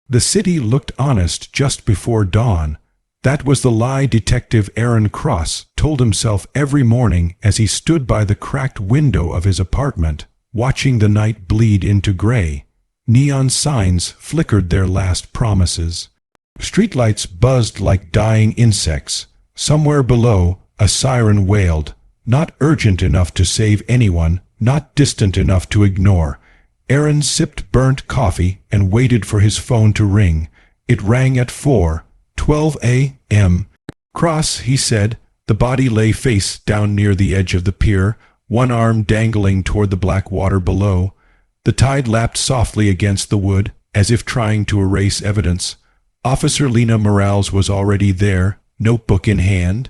The city looked honest just before dawn. That was the lie Detective Aaron Cross told himself every morning as he stood by the cracked window of his apartment, watching the night bleed into gray. Neon signs flickered their last promises. Streetlights buzzed like dying insects. Somewhere below, a siren wailed, not urgent enough to save anyone, not distant enough to ignore. Aaron sipped burnt coffee and waited for his phone to ring. It rang at 4:12 a.m. "Cross," he said. The body lay face down near the edge of the pier, one arm dangling toward the black water below. The tide lapped softly against the wood, as if trying to erase evidence. Officer Lena Morales was already there, notebook in hand.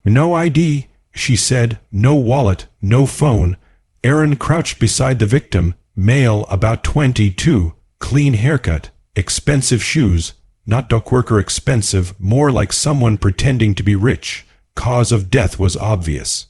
"No ID," she said, "no wallet, no phone." Aaron crouched beside the victim, male, about 22, clean haircut, expensive shoes, not dockworker expensive, more like someone pretending to be rich. Cause of death was obvious.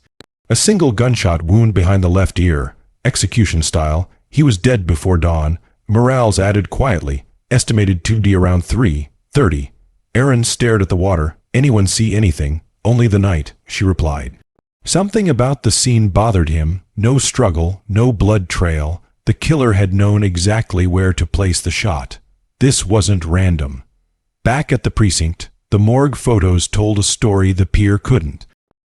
A single gunshot wound behind the left ear, execution style. He was dead before dawn. Morales added quietly, estimated 2D around 3:30. Aaron stared at the water. "Anyone see anything?" "Only the night," she replied. Something about the scene bothered him. No struggle, no blood trail. The killer had known exactly where to place the shot. This wasn't random. Back at the precinct, the morgue photos told a story the pier couldn't.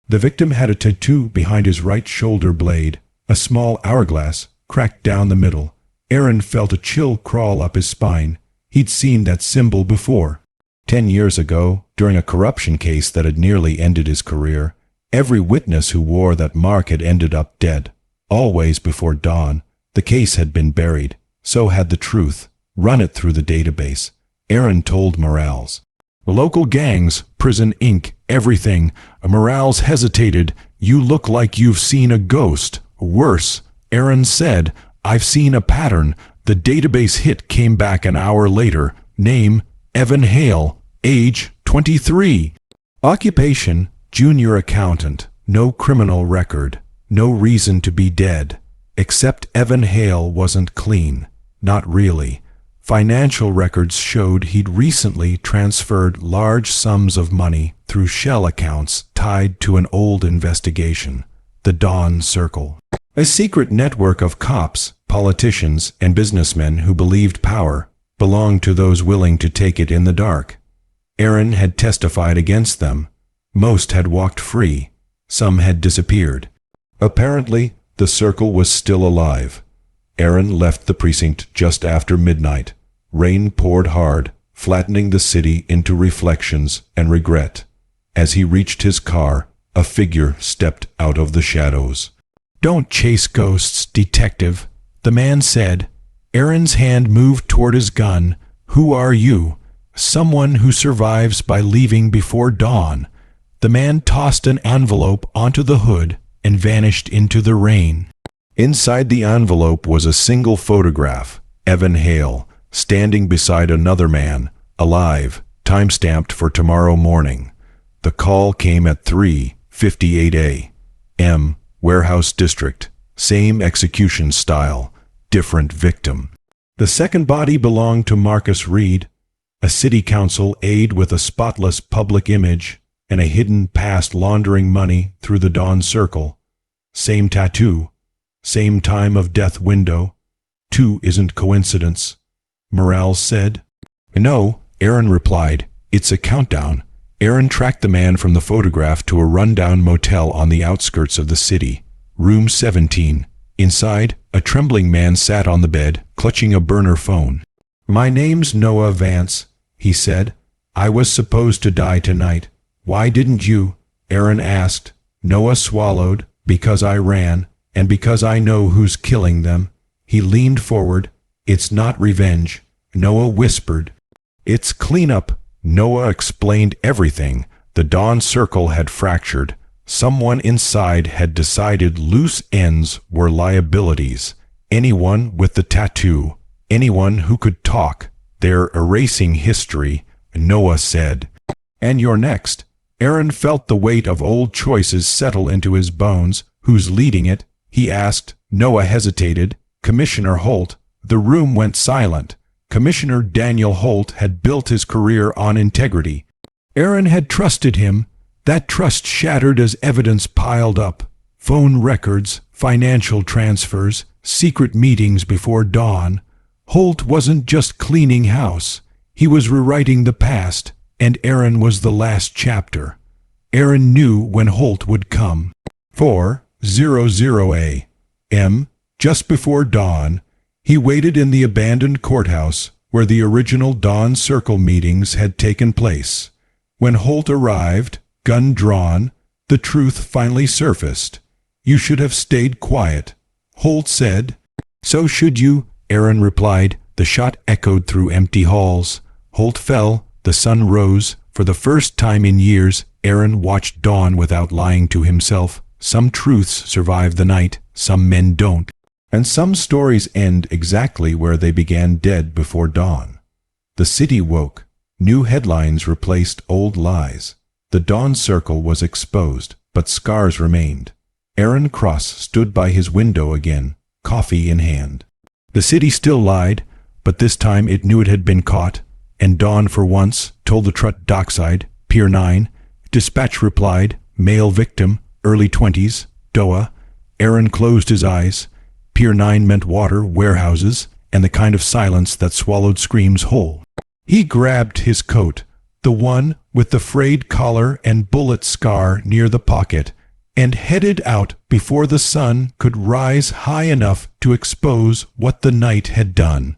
The victim had a tattoo behind his right shoulder blade, a small hourglass, cracked down the middle. Aaron felt a chill crawl up his spine. He'd seen that symbol before. 10 years ago, during a corruption case that had nearly ended his career. Every witness who wore that mark had ended up dead. Always before dawn. The case had been buried. So had the truth. Run it through the database. Aaron told Morales. "Local gangs, Prison Inc., everything." Morales hesitated. "You look like you've seen a ghost." "Worse," Aaron said. "I've seen a pattern." The database hit came back an hour later. Name, Evan Hale. Age, 23. Occupation, junior accountant. No criminal record. No reason to be dead. Except Evan Hale wasn't clean. Not really. Financial records showed he'd recently transferred large sums of money through shell accounts tied to an old investigation, the Dawn Circle. A secret network of cops, politicians, and businessmen who believed power belonged to those willing to take it in the dark. Aaron had testified against them. Most had walked free. Some had disappeared. Apparently, the circle was still alive. Aaron left the precinct just after midnight. Rain poured hard, flattening the city into reflections and regret. As he reached his car, a figure stepped out of the shadows. "Don't chase ghosts, detective," the man said. Aaron's hand moved toward his gun. "Who are you?" "Someone who survives by leaving before dawn." The man tossed an envelope onto the hood and vanished into the rain. Inside the envelope was a single photograph, Evan Hale, standing beside another man, alive, time-stamped for tomorrow morning. The call came at 3:58 a.m., Warehouse District. Same execution style, different victim. The second body belonged to Marcus Reed, a city council aide with a spotless public image and a hidden past laundering money through the Dawn Circle. Same tattoo, same time of death window. 2 isn't coincidence, Morales said. "No," Aaron replied. "It's a countdown." Aaron tracked the man from the photograph to a rundown motel on the outskirts of the city. Room 17. Inside, a trembling man sat on the bed, clutching a burner phone. "My name's Noah Vance," he said. "I was supposed to die tonight. Why didn't you?" Aaron asked. Noah swallowed. "Because I ran, and because I know who's killing them." He leaned forward. "It's not revenge," Noah whispered. "It's cleanup." Noah explained everything. The Dawn Circle had fractured. Someone inside had decided loose ends were liabilities. Anyone with the tattoo, anyone who could talk, they're erasing history, Noah said. "And you're next." Aaron felt the weight of old choices settle into his bones. "Who's leading it?" he asked. Noah hesitated. "Commissioner Holt." The room went silent. Commissioner Daniel Holt had built his career on integrity. Aaron had trusted him. That trust shattered as evidence piled up. Phone records, financial transfers, secret meetings before dawn. Holt wasn't just cleaning house. He was rewriting the past, and Aaron was the last chapter. Aaron knew when Holt would come. 4:00 a.m., just before dawn, he waited in the abandoned courthouse where the original Dawn Circle meetings had taken place. When Holt arrived, gun drawn, the truth finally surfaced. "You should have stayed quiet," Holt said. "So should you," Aaron replied. The shot echoed through empty halls. Holt fell. The sun rose. For the first time in years, Aaron watched dawn without lying to himself. Some truths survive the night, some men don't. And some stories end exactly where they began, dead before dawn. The city woke. New headlines replaced old lies. The Dawn Circle was exposed, but scars remained. Aaron Cross stood by his window again, coffee in hand. The city still lied, but this time it knew it had been caught, and dawn for once told the truck dockside, Pier 9. Dispatch replied, male victim, early 20s, Doha. Aaron closed his eyes. Pier 9 meant water, warehouses, and the kind of silence that swallowed screams whole. He grabbed his coat, the one with the frayed collar and bullet scar near the pocket, and headed out before the sun could rise high enough to expose what the night had done.